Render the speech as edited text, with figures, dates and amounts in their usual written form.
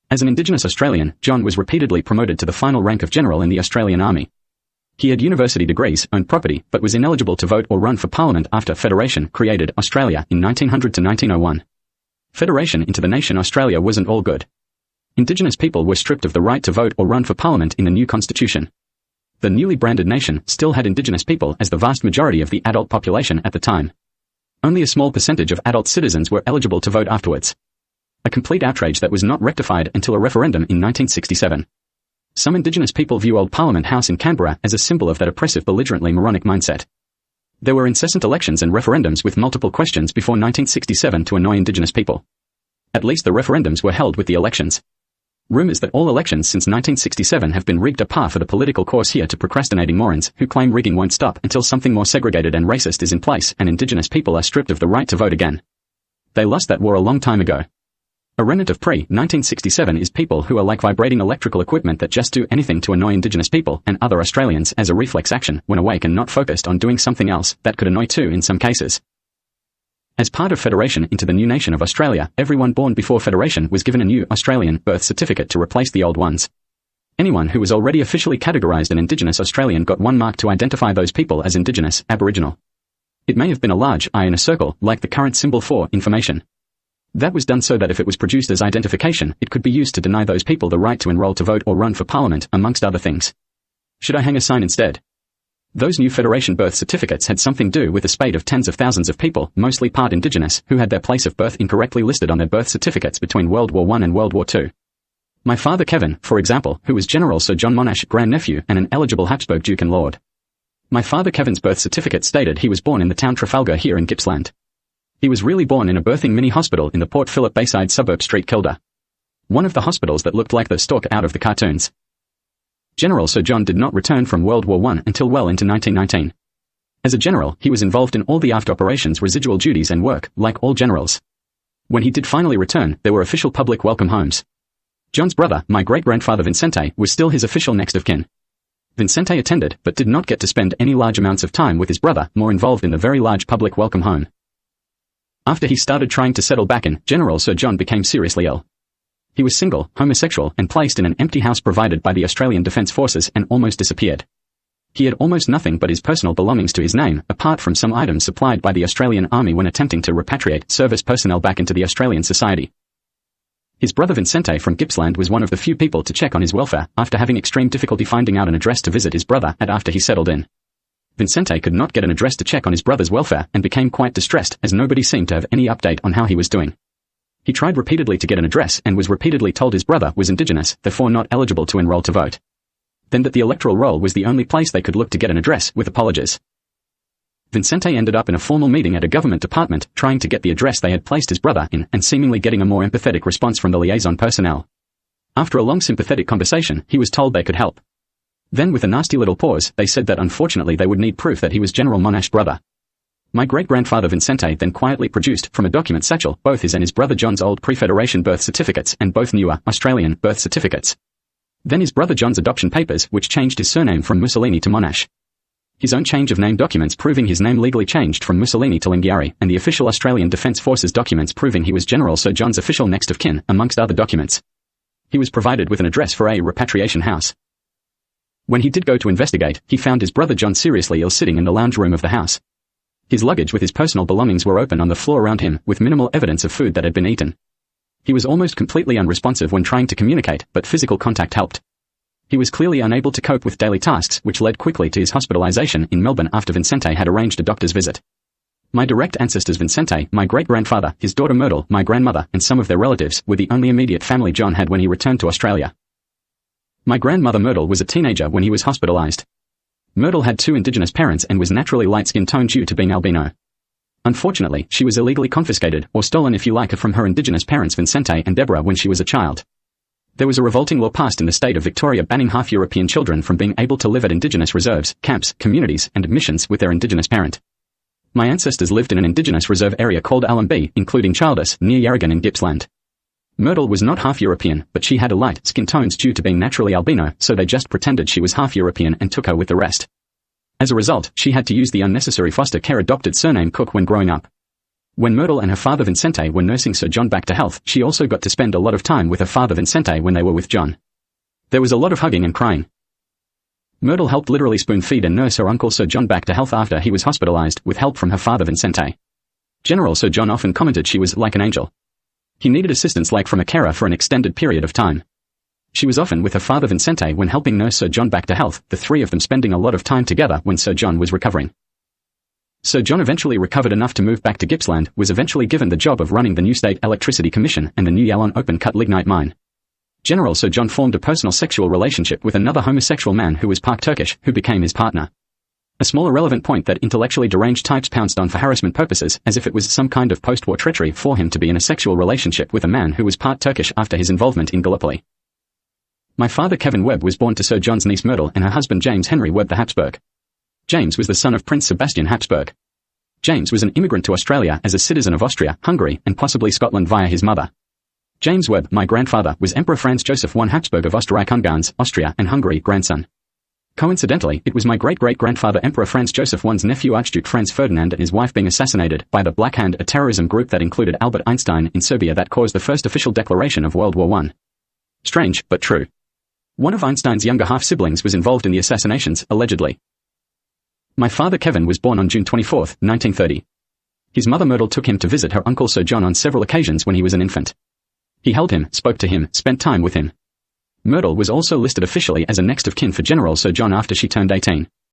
As an Indigenous Australian, John was repeatedly promoted to the final rank of general in the Australian Army. He had university degrees, owned property, but was ineligible to vote or run for Parliament after Federation created Australia in 1900 to 1901. Federation into the nation Australia wasn't all good. Indigenous people were stripped of the right to vote or run for Parliament in the new constitution. The newly branded nation still had Indigenous people as the vast majority of the adult population at the time. Only a small percentage of adult citizens were eligible to vote afterwards. A complete outrage that was not rectified until a referendum in 1967. Some Indigenous people view Old Parliament House in Canberra as a symbol of that oppressive, belligerently moronic mindset. There were incessant elections and referendums with multiple questions before 1967 to annoy Indigenous people. At least the referendums were held with the elections. Rumours that all elections since 1967 have been rigged are par for the political course here to procrastinating morons who claim rigging won't stop until something more segregated and racist is in place and Indigenous people are stripped of the right to vote again. They lost that war a long time ago. A remnant of pre-1967 is people who are like vibrating electrical equipment that just do anything to annoy Indigenous people and other Australians as a reflex action when awake and not focused on doing something else that could annoy too in some cases. As part of Federation into the new nation of Australia, everyone born before Federation was given a new Australian birth certificate to replace the old ones. Anyone who was already officially categorised an Indigenous Australian got one mark to identify those people as Indigenous, Aboriginal. It may have been a large I in a circle, like the current symbol for information. That was done so that if it was produced as identification, it could be used to deny those people the right to enrol to vote or run for Parliament, amongst other things. Should I hang a sign instead? Those new Federation birth certificates had something to do with a spate of tens of thousands of people, mostly part Indigenous, who had their place of birth incorrectly listed on their birth certificates between World War I and World War II. My father Kevin, for example, who was General Sir John Monash grandnephew and an eligible Habsburg Duke and Lord. My father Kevin's birth certificate stated he was born in the town Trafalgar here in Gippsland. He was really born in a birthing mini-hospital in the Port Phillip Bayside suburb Street Kilda. One of the hospitals that looked like the stork out of the cartoons. General Sir John did not return from World War I until well into 1919. As a general, he was involved in all the after-operations residual duties and work, like all generals. When he did finally return, there were official public welcome homes. John's brother, my great-grandfather Vicente, was still his official next of kin. Vicente attended, but did not get to spend any large amounts of time with his brother, more involved in the very large public welcome home. After he started trying to settle back in, General Sir John became seriously ill. He was single, homosexual, and placed in an empty house provided by the Australian Defence Forces and almost disappeared. He had almost nothing but his personal belongings to his name, apart from some items supplied by the Australian Army when attempting to repatriate service personnel back into the Australian society. His brother Vicente from Gippsland was one of the few people to check on his welfare after having extreme difficulty finding out an address to visit his brother at after he settled in. Vicente could not get an address to check on his brother's welfare and became quite distressed as nobody seemed to have any update on how he was doing. He tried repeatedly to get an address and was repeatedly told his brother was Indigenous, therefore not eligible to enrol to vote. Then that the electoral roll was the only place they could look to get an address, with apologies. Vicente ended up in a formal meeting at a government department trying to get the address they had placed his brother in and seemingly getting a more empathetic response from the liaison personnel. After a long sympathetic conversation, he was told they could help. Then with a nasty little pause, they said that unfortunately they would need proof that he was General Monash's brother. My great-grandfather Vicente then quietly produced from a document satchel both his and his brother John's old pre-Federation birth certificates and both newer Australian birth certificates. Then his brother John's adoption papers which changed his surname from Mussolini to Monash. His own change of name documents proving his name legally changed from Mussolini to Lingiari and the official Australian Defence Forces documents proving he was General Sir John's official next of kin, amongst other documents. He was provided with an address for a repatriation house. When he did go to investigate, he found his brother John seriously ill sitting in the lounge room of the house. His luggage with his personal belongings were open on the floor around him, with minimal evidence of food that had been eaten. He was almost completely unresponsive when trying to communicate, but physical contact helped. He was clearly unable to cope with daily tasks, which led quickly to his hospitalization in Melbourne after Vicente had arranged a doctor's visit. My direct ancestors Vicente, my great-grandfather, his daughter Myrtle, my grandmother, and some of their relatives were the only immediate family John had when he returned to Australia. My grandmother Myrtle was a teenager when he was hospitalized. Myrtle had two Indigenous parents and was naturally light-skin toned due to being albino. Unfortunately, she was illegally confiscated, or stolen if you like, from her Indigenous parents Vicente and Deborah when she was a child. There was a revolting law passed in the state of Victoria banning half-European children from being able to live at Indigenous reserves, camps, communities, and missions with their Indigenous parent. My ancestors lived in an Indigenous reserve area called Allumby, including Childless, near Yarragon in Gippsland. Myrtle was not half-European, but she had a light skin tones due to being naturally albino, so they just pretended she was half-European and took her with the rest. As a result, she had to use the unnecessary foster care adopted surname Cook when growing up. When Myrtle and her father Vincente were nursing Sir John back to health, she also got to spend a lot of time with her father Vincente when they were with John. There was a lot of hugging and crying. Myrtle helped literally spoon-feed and nurse her uncle Sir John back to health after he was hospitalized, with help from her father Vincente. General Sir John often commented she was like an angel. He needed assistance like from a carer for an extended period of time. She was often with her father Vincente when helping nurse Sir John back to health, the three of them spending a lot of time together when Sir John was recovering. Sir John eventually recovered enough to move back to Gippsland, was eventually given the job of running the new State Electricity Commission and the New Yalon open-cut lignite mine. General Sir John formed a personal sexual relationship with another homosexual man who was part Turkish, who became his partner. A small irrelevant point that intellectually deranged types pounced on for harassment purposes, as if it was some kind of post-war treachery for him to be in a sexual relationship with a man who was part Turkish after his involvement in Gallipoli. My father Kevin Webb was born to Sir John's niece Myrtle and her husband James Henry Webb the Habsburg. James was the son of Prince Sebastian Habsburg. James was an immigrant to Australia as a citizen of Austria, Hungary, and possibly Scotland via his mother. James Webb, my grandfather, was Emperor Franz Joseph I Habsburg of Österreich-Ungarn, Austria, and Hungary, grandson. Coincidentally, it was my great-great-grandfather Emperor Franz Joseph I's nephew Archduke Franz Ferdinand and his wife being assassinated by the Black Hand, a terrorism group that included Albert Einstein in Serbia that caused the first official declaration of World War I. Strange, but true. One of Einstein's younger half-siblings was involved in the assassinations, allegedly. My father Kevin was born on June 24, 1930. His mother Myrtle took him to visit her uncle Sir John on several occasions when he was an infant. He held him, spoke to him, spent time with him. Myrtle was also listed officially as a next of kin for General Sir John after she turned 18.